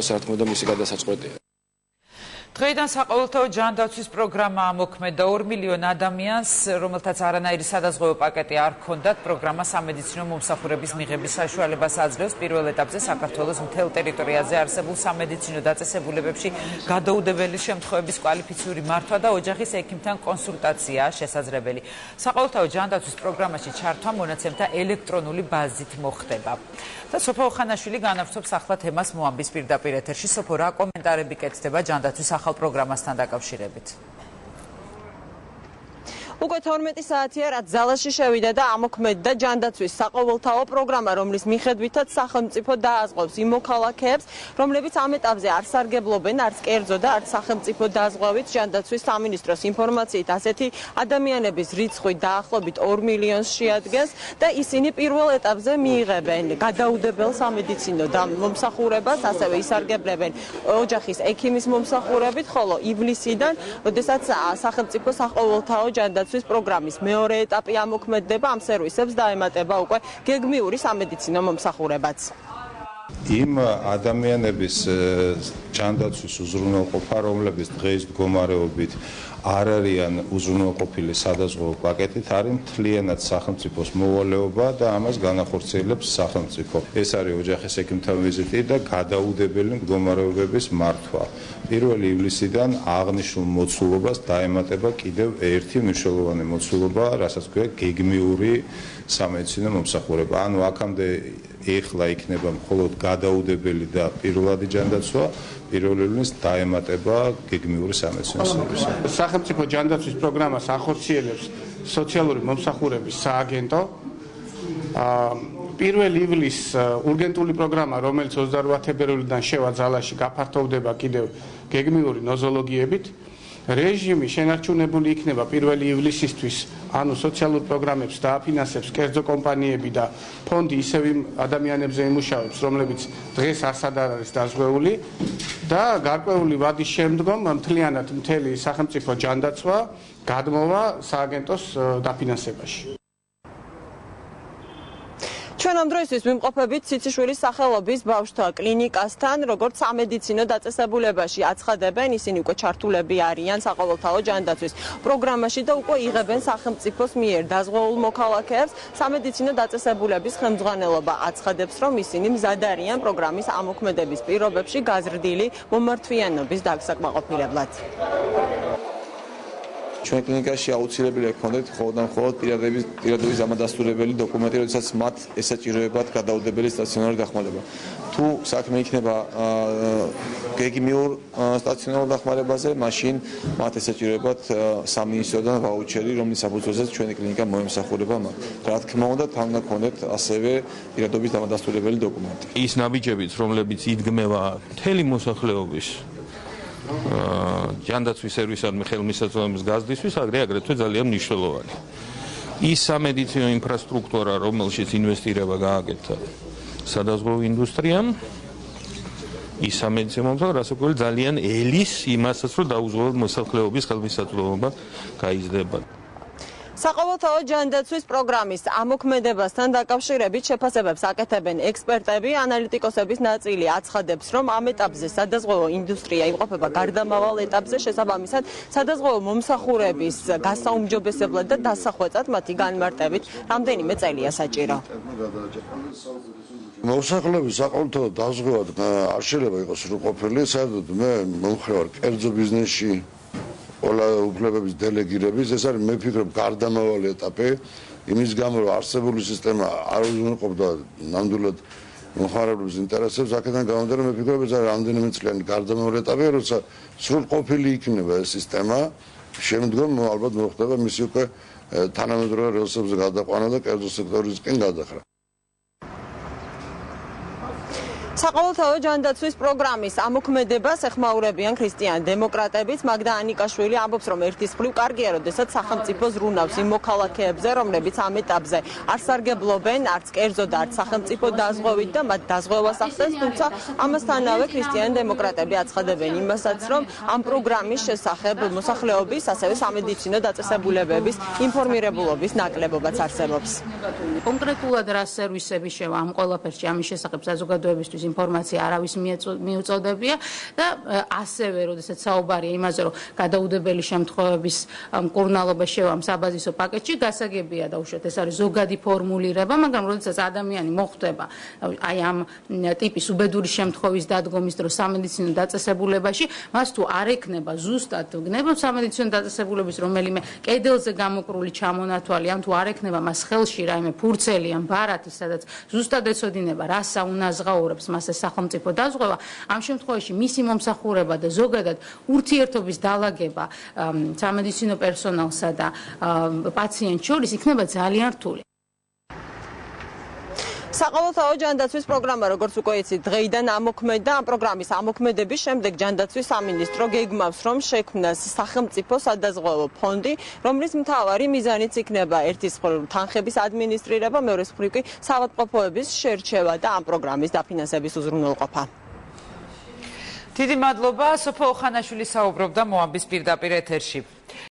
საერთოდ მისი გადასაწყვეტია. დღეიდან საყოველთაო ჯანდაცვის პროგრამა ამოქმედა 2 მილიონ ადამიანს, რომელთაც არანაირი სადაზღვევო პაკეტი არ ჰქონდათ. პროგრამა სამედიცინო მომსახურების მიღების საშუალებას აძლევს. პირველ ეტაპზე საქართველოს მთელ ტერიტორიაზე არსებულ სამედიცინო დაწესებულებებში გადაუდებელი შემთხვევების კვალიფიციური მართვა და ოჯახის ექიმთან კონსულტაციაა შესაძლებელი. საყოველთაო ჯანდაცვის პროგრამაში ჩართვა მონაცემთა ელექტრონული ბაზით მოხდება. და სოფო ხანაშვილი განავრცობს ახლა თემას მოამბის პირდაპირ ეთერში. სოფო, რა კომენტარები კეთდება ჯანდაცვის ახალ პროგრამასთან დაკავშირებით? უკვე 12 საათია, რაც ზალაში შევიდა და ამოქმედდა ჯანდაცვის საყოველთაო პროგრამა, რომლის მიხედვითაც სახელმწიფო დააზღვევს იმ მოქალაქეებს, რომლებიც ამ ეტაპზე არ სარგებლობენ არც კერძო და არც სახელმწიფო დაზღვევით. ჯანდაცვის სამინისტროს ინფორმაციით ასეთი ადამიანების რიცხვი დაახლოებით 2 მილიონს შეადგენს და ისინი პირველ ეტაპზე მიიღებენ გადაუდებელ სამედიცინო მომსახურებას, ასევე ისარგებლებენ ოჯახის ექიმის მომსახურებით, ხოლო ივლისიდან, როდესაც სახელმწიფო საყოველთაო ჯანდაცვის პროგრამის მეორე ეტაპი ამოქმედდება, ამ სერვისებს დაემატება უკვე გეგმიური სამედიცინო მომსახურებაც. იმ ადამიანების ჯანდაცვის უზრუნველყოფა, რომლებიც დღეის მდგომარეობით არ არიან უზრუნველყოფილი სადაზღვევო პაკეტით, არის მთლიანად სახელმწიფოს მოვალეობა და ამას განახორციელებს სახელმწიფო. ეს არის ოჯახის ექიმთან ვიზიტი და გადაუდებელი მდგომარეობების მართვა. 1 ივლისიდან აღნიშნულ მოცულობას დაემატება კიდევ ერთი მნიშვნელოვანი მოცულობა, რასაც ქვია გეგმიური სამედიცინო მომსახურება. ანუ აქამდე ეხლა იქნება მხოლოდ გადაუდებელი და პირველადი ჯანდაცვა, 1 ივლისს დაემატება გეგმიური სამედიცინო სერვისი. სახელმწიფო ჯანდაცვის პროგრამას ახორციელებს სოციალური მომსახურების სააგენტო. 1 ივლისს ურგენტული პროგრამა, რომელიც 28 თებერვლიდან შევა ზალაში, გაფართოვდება კიდევ გეგმიური ნოზოლოგიებით. რეჟიმი შენარჩუნებული იქნება 1 ივლისისთვის, ანუ სოციალურ პროგრამებს დააფინანსებს კერძო კომპანიები და ფონდი ისევ იმ ადამიანებზე იმუშავებს, რომლებიც დღეს არც არ არის დაზღვეული და გარკვეული ვადის შემდგომ მთლიანად მთელი სახელმწიფო ჯანდაცვა გადმოვა სააგენტოს დაფინანსებაში. ჩვენ ამ დროისთვის ვიმყოფებით ციციშვილის სახელობის ბავშვთა კლინიკასთან, როგორც სამედიცინო დაწესებულებაში აცხადებენ, ისინი უკვე ჩართულები არიან საყოველთაო ჯანდაცვის პროგრამაში და უკვე იღებენ სახელმწიფოს მიერ დაზღვეულ მოქალაქეებს. სამედიცინო დაწესებულების ხელმძღვანელობა აცხადებს, რომ ისინი მზად არიან პროგრამის ამოქმედების პირობებში გაზრდილი მომართვიანობის დასაკმაყოფილებლად. ჩვენ კლინიკაში აუცილებელია გქონდეთ მხოლოდ პირადობის დამადასტურებელი დოკუმენტი, როდესაც მათ ესაჭიროებათ გადაუდებელი სტაციონარი დახმარება. თუ საქმე იქნება გეგმიურ სტაციონარულ დახმარებაზე, მაშინ მათ ესაჭიროებათ სამინისტროდან ვაუჩერი, რომლის საფუძველზეც ჩვენი კლინიკა მოემსახურება მათ. რა თქმა უნდა, თან უნდა გქონდეთ ასევე პირადობის დამადასტურებელი დოკუმენტი. ის ნაბიჯებიც, რომლებიც იდგმება მთელი მოსახლეობის ჯანდაცვის სერვისადმი ხელმისაწვდომის გაზრდისთვის, აგრეთვე ძალიან მნიშვნელოვანი. ის სამედიცინო ინფრასტრუქტურა, რომელშიც ინვესტირება გააკეთა სადაზღვევო ინდუსტრიამ, ის სამედიცინო მომსახურება, რასაც ძალიან ელის იმასაც, რომ დაუზღვეველ მოსახლეობის ხელმისაწვდომობა გაიზრდება. საყოველთაო ჯანდაცვის პროგრამის ამოქმედებასთან დაკავშირებით შეფასებებს აკეთებენ ექსპერტები. ანალიტიკოსების ნაწილი აცხადებს, რომ ამ ეტაპზე სადაზღვევო ინდუსტრია იმყოფება გარდამავალ ეტაპზე, შესაბამისად სადაზღვევო მომსახურების გასაუმჯობესებლად და დასახვეწად მათი განმარტებით რამდენიმე წელია საჭირო. მოსახლეობის საყოველთაო დაზღვევა არ შეიძლება იყოს სრულყოფილი, საერთოდ მე მომხრე ვარ კერძო ბიზნესში ყველა უფლებების დელეგირების, ეს არის მე ვფიქრობ გარდამავალი ეტაპი, იმის გამო რომ არსებული სისტემა არ უზრუნველყოფდა ნამდვილად მომხმარებლების ინტერესებს, აქედან გამომდინარე მე ვფიქრობ ეს არის რამდენიმე წლიანი გარდამავალი ეტაპი, როცა სრულყოფილი იქნება ეს სისტემა, შემდგომ ალბათ მოხდება მისი უკვე თანამედროვე რელსებზე გადაყვანა და კერძო სექტორისკენ გადახრა. საყოველთაო ჯანდაცვის პროგრამის ამოქმედებას ეხმაურებიან ქრისტიან დემოკრატებიც. მაგდა ანიკაშვილი ამბობს, რომ ერთის მხრივ კარგია, როდესაც სახელმწიფო ზრუნავს იმ მოქალაქეებზე, რომლებიც ამ ეტაპზე არ სარგებლობენ არც კერძო და არც სახელმწიფო დაზღვევით და მათ დაზღვევას ახდენს, თუმცა ამასთანავე ქრისტიან დემოკრატები აცხადებენ იმასაც, რომ ამ პროგრამის შესახებ მოსახლეობის, ასევე სამედიცინო დაწესებულებების ინფორმირებულობის ნაკლებობაც არსებობს. კონკრეტულად რა სერვისები შევა ამ ყველაფერში, ამის შესახებ საზოგადოებისთვის ინფორმაცია არავის მიუწოდებია და ასევე როდესაც საუბარია იმაზე, რომ გადაუდებელი შემთხვევების მკურნალობა შევამ საბაზისო პაკეტში, გასაგებია და უშუალოდ ეს არის ზოგადი ფორმულირება, მაგრამ როდესაც ადამიანი მოხვდება აი ამ ტიპის უბედური შემთხვევის დადგომის დროს სამედიცინო დაწესებულებაში, მას თუ არ ექნება ზუსტად გნებობს სამედიცინო დაწესებულების რომელიმე კედელზე გამოკრული ჩამონათვალი, ან თუ არ ექნება მას ხელში რაიმე ფურცელი ან ბარათი, სადაც ზუსტად ეცოდინება რა საუნაზღაურებს მას ეს სახელმწიფო დაზღვევა, ამ შემთხვევაში მისი მომსახურება და ზოგადად ურთიერთობის დალაგება სამედიცინო პერსონალსა და პაციენტს შორის იქნება ძალიან რთული. საყოველთაო ჯანდაცვის პროგრამა, როგორც უკვე იცით, დღეიდან ამოქმედდა. ამ პროგრამის ამოქმედების შემდეგ ჯანდაცვის სამინისტრო გეგმავს, რომ შექმნას სახელმწიფო სადაზღვევო ფონდი, რომლის მთავარი მიზანიც იქნება ერთის მხრივ თანხების ადმინისტრირება, მეორეს მხრივ კი საავადმყოფოების შერჩევა და ამ პროგრამის დაფინანსების უზრუნველყოფა. დიდი მადლობა, სოფო ოხანაშვილი საუბრობდა მოამბის პირდაპირ ეთერში.